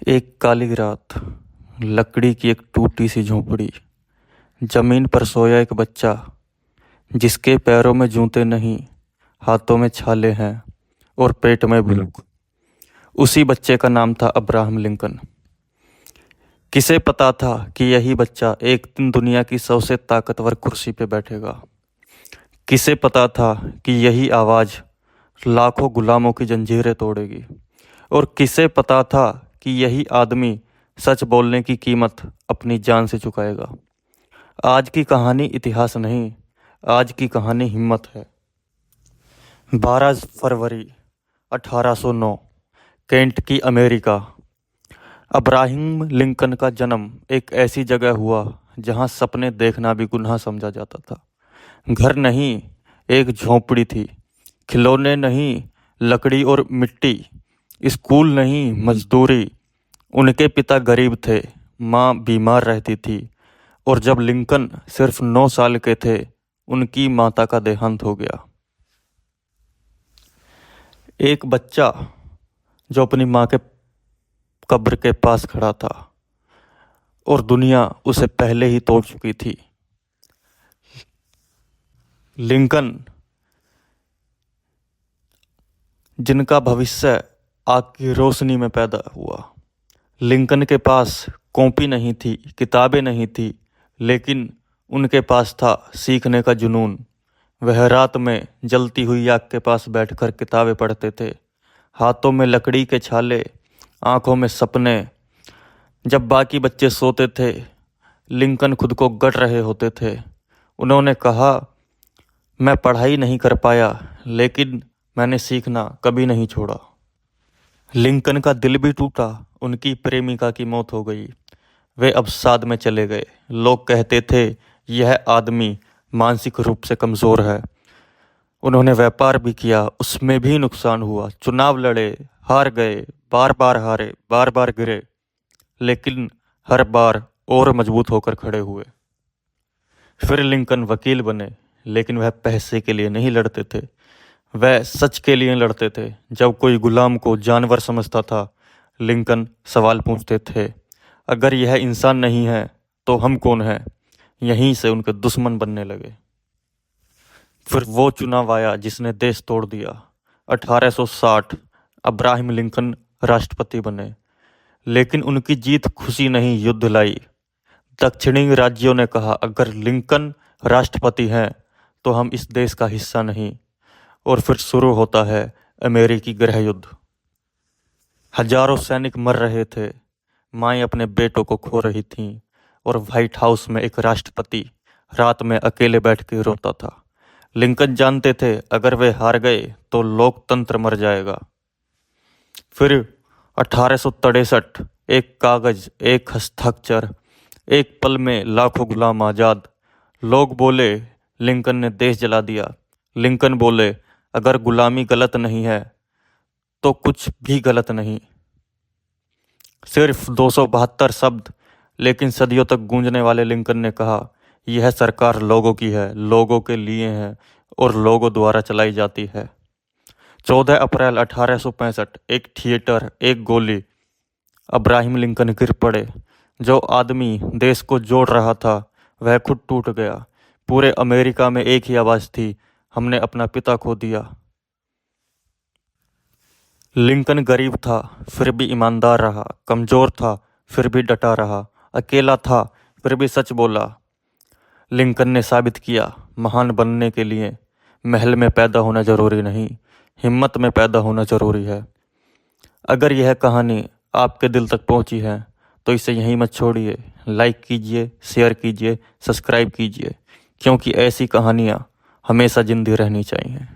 एक काली रात, लकड़ी की एक टूटी सी झोंपड़ी, जमीन पर सोया एक बच्चा जिसके पैरों में जूते नहीं, हाथों में छाले हैं और पेट में भूख। उसी बच्चे का नाम था अब्राहम लिंकन। किसे पता था कि यही बच्चा एक दिन दुनिया की सबसे ताकतवर कुर्सी पे बैठेगा। किसे पता था कि यही आवाज़ लाखों गुलामों की जंजीरें तोड़ेगी। और किसे पता था कि यही आदमी सच बोलने की कीमत अपनी जान से चुकाएगा। आज की कहानी इतिहास नहीं, आज की कहानी हिम्मत है। 12 फरवरी 1809, केंट की अमेरिका। अब्राहम लिंकन का जन्म एक ऐसी जगह हुआ जहां सपने देखना भी गुनाह समझा जाता था। घर नहीं, एक झोंपड़ी थी। खिलौने नहीं, लकड़ी और मिट्टी। स्कूल नहीं, मजदूरी। उनके पिता गरीब थे, माँ बीमार रहती थी और जब लिंकन सिर्फ 9 साल के थे उनकी माता का देहांत हो गया। एक बच्चा जो अपनी माँ के कब्र के पास खड़ा था और दुनिया उसे पहले ही तोड़ चुकी थी। लिंकन जिनका भविष्य आग की रोशनी में पैदा हुआ। लिंकन के पास कॉपी नहीं थी, किताबें नहीं थी, लेकिन उनके पास था सीखने का जुनून। वह रात में जलती हुई आग के पास बैठकर किताबें पढ़ते थे, हाथों में लकड़ी के छाले, आंखों में सपने। जब बाकी बच्चे सोते थे, लिंकन खुद को गढ़ रहे होते थे। उन्होंने कहा, मैं पढ़ाई नहीं कर पाया, लेकिन मैंने सीखना कभी नहीं छोड़ा। लिंकन का दिल भी टूटा। उनकी प्रेमिका की मौत हो गई। वे अवसाद में चले गए। लोग कहते थे यह आदमी मानसिक रूप से कमज़ोर है। उन्होंने व्यापार भी किया, उसमें भी नुकसान हुआ। चुनाव लड़े, हार गए, बार बार हारे, बार बार गिरे, लेकिन हर बार और मजबूत होकर खड़े हुए। फिर लिंकन वकील बने, लेकिन वह पैसे के लिए नहीं लड़ते थे, वह सच के लिए लड़ते थे। जब कोई गुलाम को जानवर समझता था, लिंकन सवाल पूछते थे, अगर यह इंसान नहीं है तो हम कौन हैं? यहीं से उनके दुश्मन बनने लगे। फिर वो चुनाव आया जिसने देश तोड़ दिया। 1860 अब्राहम लिंकन राष्ट्रपति बने, लेकिन उनकी जीत खुशी नहीं, युद्ध लाई। दक्षिणी राज्यों ने कहा, अगर लिंकन राष्ट्रपति हैं तो हम इस देश का हिस्सा नहीं। और फिर शुरू होता है अमेरिकी गृह युद्ध। हजारों सैनिक मर रहे थे, माएँ अपने बेटों को खो रही थीं और व्हाइट हाउस में एक राष्ट्रपति रात में अकेले बैठ के रोता था। लिंकन जानते थे अगर वे हार गए तो लोकतंत्र मर जाएगा। फिर 1863, एक कागज, एक हस्ताक्षर, एक पल में लाखों गुलाम आज़ाद। लोग बोले लिंकन ने देश जला दिया। लिंकन बोले, अगर गुलामी गलत नहीं है तो कुछ भी गलत नहीं। सिर्फ 272 शब्द, लेकिन सदियों तक गूंजने वाले लिंकन ने कहा, यह सरकार लोगों की है, लोगों के लिए है और लोगों द्वारा चलाई जाती है। 14 अप्रैल 1865, एक थिएटर, एक गोली। अब्राहम लिंकन गिर पड़े। जो आदमी देश को जोड़ रहा था वह खुद टूट गया। पूरे अमेरिका में एक ही आवाज़ थी, हमने अपना पिता खो दिया। लिंकन गरीब था फिर भी ईमानदार रहा, कमज़ोर था फिर भी डटा रहा, अकेला था फिर भी सच बोला। लिंकन ने साबित किया, महान बनने के लिए महल में पैदा होना ज़रूरी नहीं, हिम्मत में पैदा होना ज़रूरी है। अगर यह कहानी आपके दिल तक पहुंची है तो इसे यहीं मत छोड़िए। लाइक कीजिए, शेयर कीजिए, सब्सक्राइब कीजिए, क्योंकि ऐसी कहानियाँ हमेशा जिंदा रहनी चाहिए।